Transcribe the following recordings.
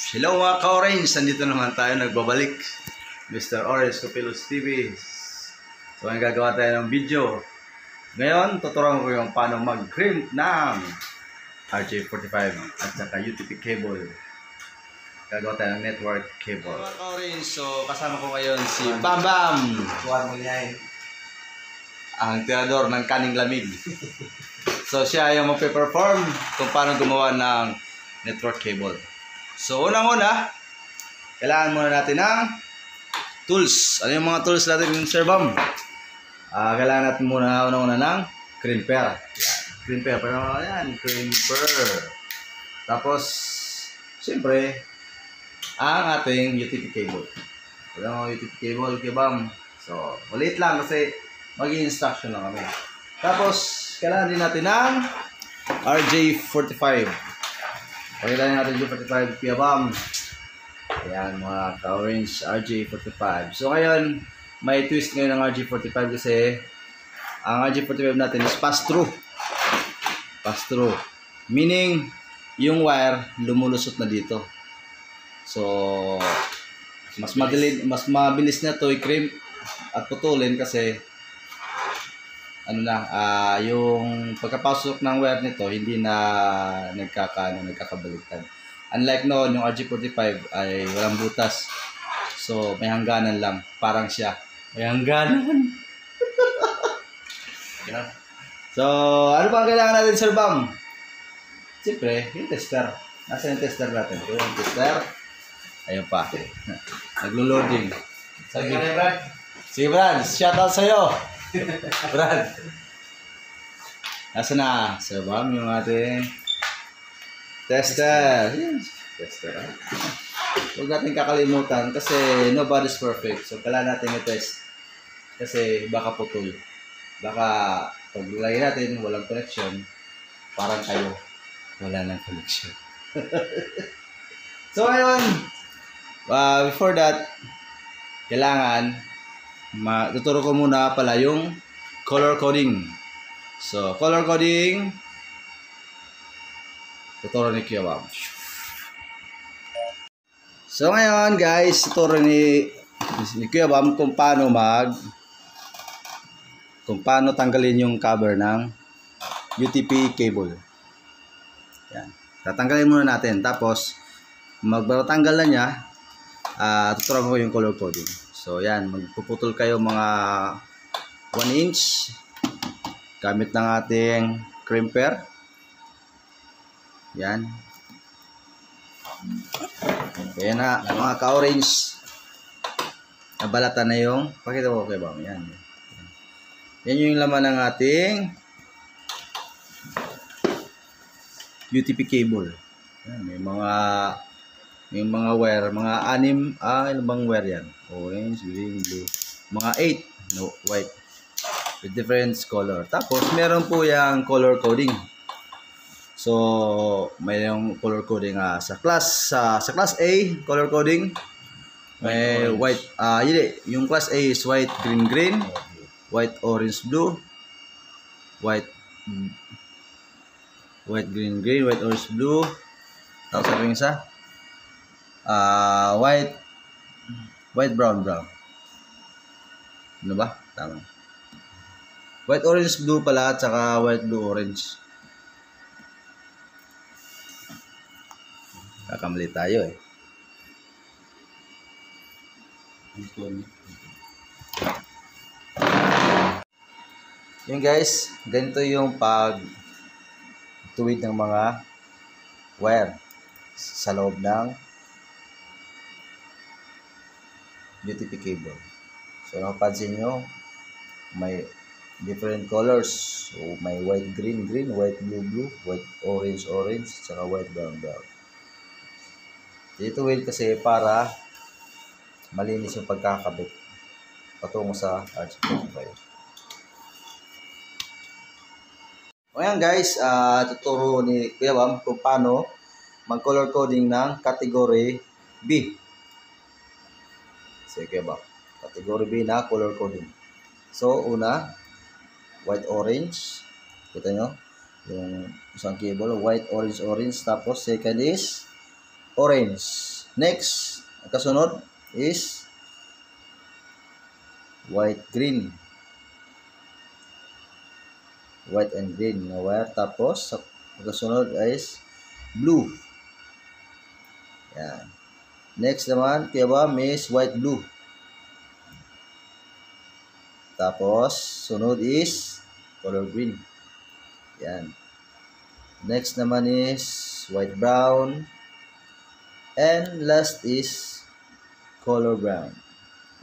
Hello mga ka-orange, nandito naman tayo nagbabalik. Mr. Orange Copilos TV. So ngayon gagawa tayo ng video. Ngayon, tuturuan ko yung paano mag-crimp ng RJ45 at saka UTP cable. Gagawa tayo ng network cable. Mga ka-orange, so kasama ko ngayon si Bam Bam. Kuhan mo niya Ang tirador ng kaning lamig. So siya yung magpe-perform kung paano gumawa ng network cable. So unang-una, kailangan muna natin ng tools. Ano yung mga tools natin, Sir Bam? Kailangan natin muna unang-una ng crimper. Crimper, pero yan, crimper. Tapos, siyempre, ang ating UTP cable. Alam mo, UTP cable, kay Bam. So, ulit lang kasi mag-i-instruction lang kami. Tapos, kailangan din natin ng RJ45. Pakilala natin yung 45 Kuya Bam. Ayan mga ka-orange, RJ45. So ngayon, may twist ngayon ng RJ45 kasi ang RJ45 natin is pass-through. Pass-through. Meaning, yung wire lumulusot na dito. So, mas mabilis na to i-crimp at putulin kasi yung pagkapasok ng wire nito hindi na nagkakabaliktad. Unlike noon, yung RJ45 ay walang butas. So, may hangganan lang. Parang siya. May hangganan. So, ano pa ang kailangan natin, Sir Bam? Siyempre, yung tester. Nasa yung tester natin? Yung tester. Ayun pa. Naglo-loading. Sige, Brad. Shoutout sa'yo. Brad. Nasa na, Sir Bam, yung ating tester. Yes. Tester. Huwag natin kakalimutan kasi nobody's perfect. So, kailangan natin i-test. Kasi baka putol. Baka pag lagay natin, walang connection. Parang kayo, wala nang connection. So, ngayon, before that, kailangan tuturo ko muna pala yung color coding. So, color coding, tuturo ni Kuya Bam. So, ngayon guys, tuturo ni Kuya Bam kung paano tanggalin yung cover ng UTP cable. Yan. Tatanggalin muna natin. Tapos, magtatanggal na niya, tuturo ko yung color coding. So yan, magpuputol kayo mga 1 inch gamit ng ating crimper. Yan. Ayan na mga ka-orange. Nabalatan na yung, pakita mo kay Bam. Yan. Yan yung laman ng ating UTP cable. Yan, may mga wire, mga 6, ilan bang wire yan? Orange, green, blue. Mga 8, no, white. With different color. Tapos, meron po yung color coding. So, may yung color coding sa class A, color coding. May white, yung class A is white, green, green. White, orange, blue. White, green, green. White, orange, blue. Tapos, sabi yung isa. White, brown. Ano ba? Tama. White, orange, blue pala at saka white, blue, orange. Kakamali tayo eh. Yung guys, ganito yung tuwid ng mga wire sa loob ng UTP cable. So, napansin nyo, may different colors. So, may white, green, green, white, blue, blue, white, orange, orange, saka white, brown, brown. Dito wheel kasi para malinis yung pagkakabit patungo sa RJ45. O yan guys, tuturo ni Kuya Bam kung paano mag-color coding ng category B. Sige ba? Category B na color coding. So, una, white, orange. Kita nyo? Yung isang cable, white, orange, orange. Tapos, second is orange. Next, ang kasunod is white green. White and green na wire. Tapos, ang kasunod is blue. Yan. Next naman, kaya ba, is white blue. Tapos, sunod is color green. Yan. Next naman is white brown. And last is color brown.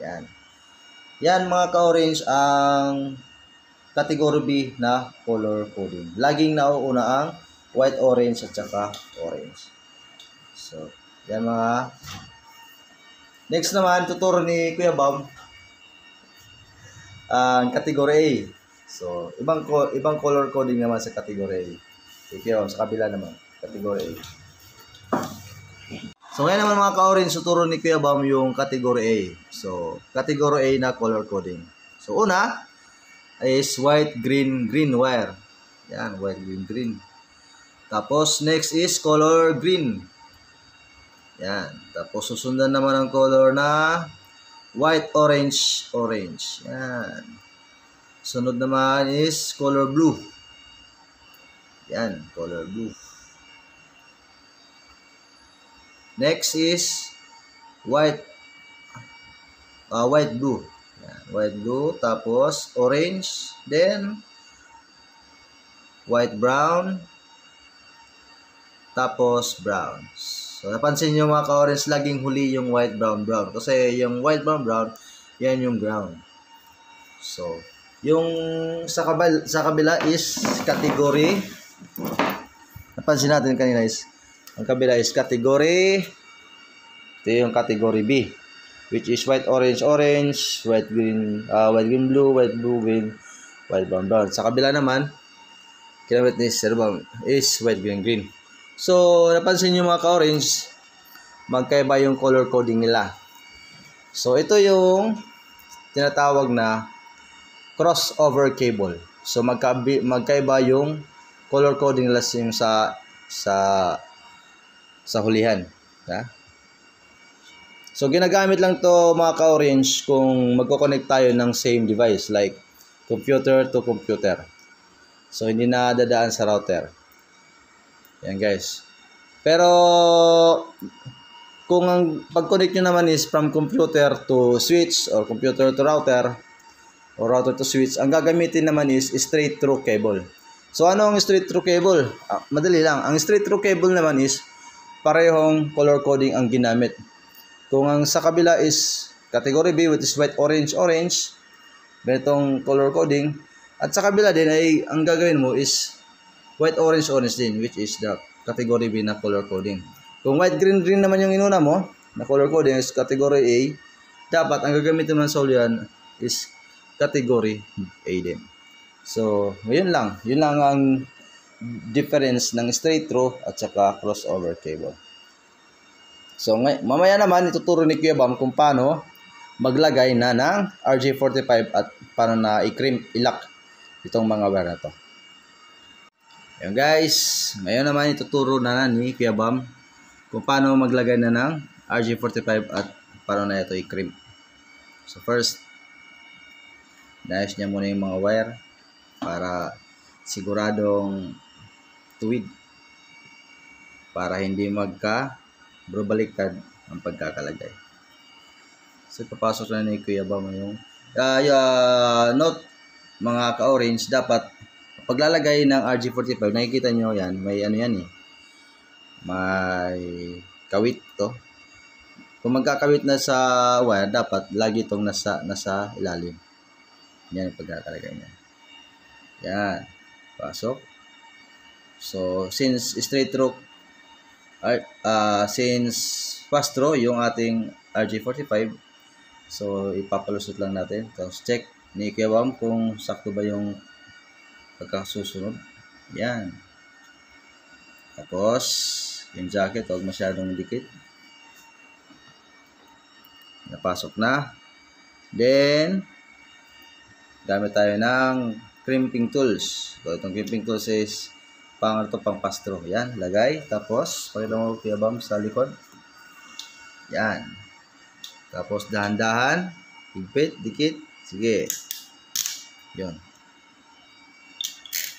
Yan. Yan mga ka-orange ang category B na color coding. Laging nauuna ang white, orange at saka orange. So, yan mga. Next naman, tuturo ni Kuya Bam ang category A. So, ibang color coding naman sa category A. Sige, sa kabila naman, category A. So, ngayon naman mga ka-orange, tuturo ni Kuya Bam yung category A. So, category A na color coding. So, una is white, green, green wire. Yan, white, green, green. Tapos, next is color green. Yan. Tapos, susundan naman ang color na white, orange, orange. Yan. Sunod naman is color blue. Yan, color blue. Next is white blue. Yan, white blue, tapos orange, then white brown, tapos brown. So napansin niyo mga ka-orange, laging huli yung white brown brown kasi yung white brown brown, yan yung ground. So yung sa kabila is category. Napansin natin kanina is ang kabila is category. Ito yung category B, which is white, orange, orange, white, green, blue, green, white, brown, brown. Sa kabila naman, kinamit ni Sir Bam is white, green, green. So, napansin nyo mga ka-orange, magkaiba yung color coding nila. So, ito yung tinatawag na crossover cable. So, magkaiba yung color coding nila yung sa hulihan. Ha? So, ginagamit lang to mga ka-orange kung magko-connect tayo ng same device like computer to computer. So, hindi na dadaan sa router. Yan guys. Pero, kung ang pag-connect nyo naman is from computer to switch or computer to router or router to switch, ang gagamitin naman is straight through cable. So, ano ang straight through cable? Madali lang. Ang straight through cable naman is parehong color coding ang ginamit. Kung ang sa kabila is category B, which is white, orange, orange, ganitong color coding, at sa kabila din ay ang gagawin mo is white, orange, orange din, which is the category B na color coding. Kung white, green, green naman yung inuna mo na color coding is category A, dapat ang gagamitin mo sa ulian is category A din. So, yun lang ang difference ng straight through at saka crossover cable. So, mamaya naman ituturo ni Kuya Bam kung paano maglagay na ng RJ45 at paano na i-crimp, i-lock itong mga wire na to. Ayan guys, ngayon naman ituturo na ni Kuya Bam kung paano maglagay na ng RJ45 at paano na ito i-crimp. So first, naayos niya muna yung mga wire para siguradong tuwid, para hindi baliktad ang pagkakalagay. So papasok na ni Kuya Bam yung note mga ka-orange, dapat paglalagay ng RJ45, nakikita nyo yan, may ano yan eh, may kawit to. Kung magkakawit na sa wire, dapat lagi itong nasa ilalim. Yan yung pagkakalagay niya. Yan, pasok. So, since straight through, since fast through yung ating RJ45, so ipapalusot lang natin. Tapos check ni Kuya Bam kung sakto ba yung pagkasusunod. Yan. Tapos, yung jacket, huwag masyadong dikit. Napasok na. Then, gamit tayo ng crimping tools. So, itong crimping tools is pang pass through. Yan, lagay. Tapos, pakita mo Kuya Bam sa likod. Yan. Tapos dahan-dahan. Higpit, dikit. Sige. Yun.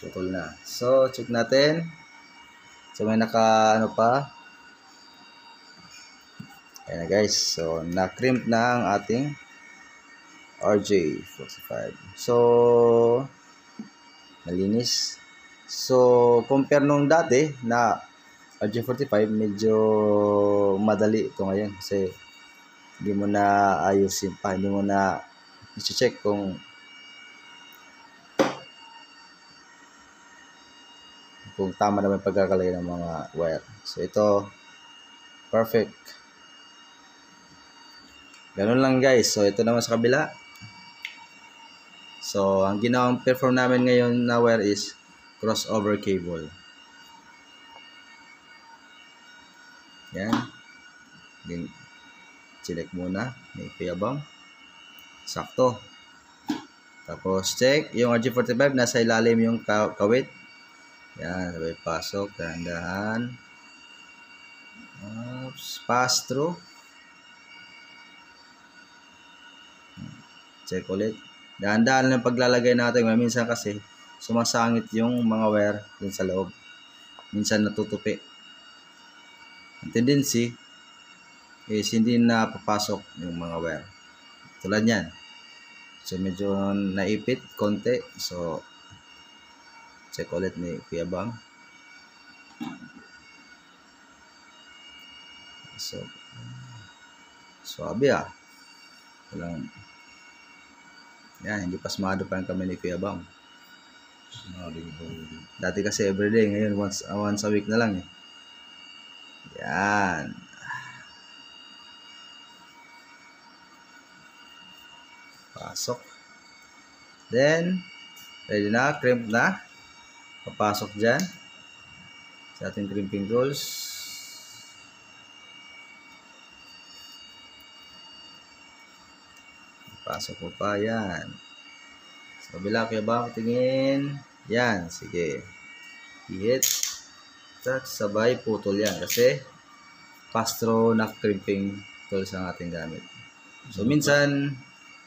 Putol na. So, check natin. So, may naka ano pa. Ayan na guys. So, na-crimp na ang ating RJ45. So, malinis. So, compare nung dati na RJ45, medyo madali ito ngayon. Kasi, hindi mo na ayusin pa. Hindi mo na i-check kung tama naman yung pagkakalagay ng mga wire. So, ito, perfect. Ganun lang guys. So, ito naman sa kabila. So, ang ginawang perform namin ngayon na wire is crossover cable. Yan. Then, select muna. May payabang. Sakto. Tapos, check. Yung RJ45, nasa ilalim yung kawit. Yan, sabay pasok, dahan-dahan. Pass through. Check ulit. Dahan-dahan lang paglalagay natin. Minsan kasi, sumasangit yung mga wire dun sa loob. Minsan natutupi. Ang tendency is hindi na papasok yung mga wire. Tulad yan. So, medyo naipit, konti. So, check ulit ni Kuya Bang. So, swabe ah. Walang, yan, hindi pasmado pa yung kami ni Kuya Bang. Dati kasi everyday, ngayon once a week na lang eh. Yan. Pasok. Then, ready na, crimp na. Papasok dyan sa ating crimping tools. Pasok mo pa, yan. Sa kabila, Kuya Bang, tingin. Yan, sige. Hit. At sabay putol yan kasi pastro na crimping tools ang ating gamit. So, minsan,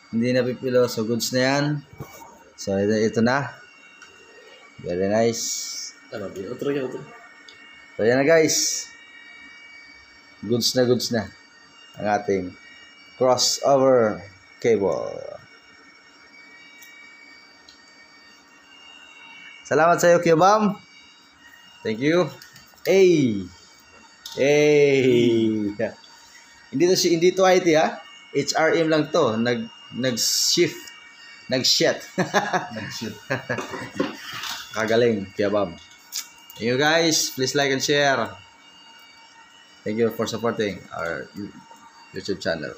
hindi napipilo. So, goods na yan. So, ito na. Very nice. Otro. So, yan na guys. Goods na ang ating crossover cable. Salamat sa iyo, Kuya Bam. Thank you. Hey. Hindi to IT ha. HRM lang to. Nag-shift. Kagaling, Kuya Bam. Thank you guys. Please like and share. Thank you for supporting our YouTube channel.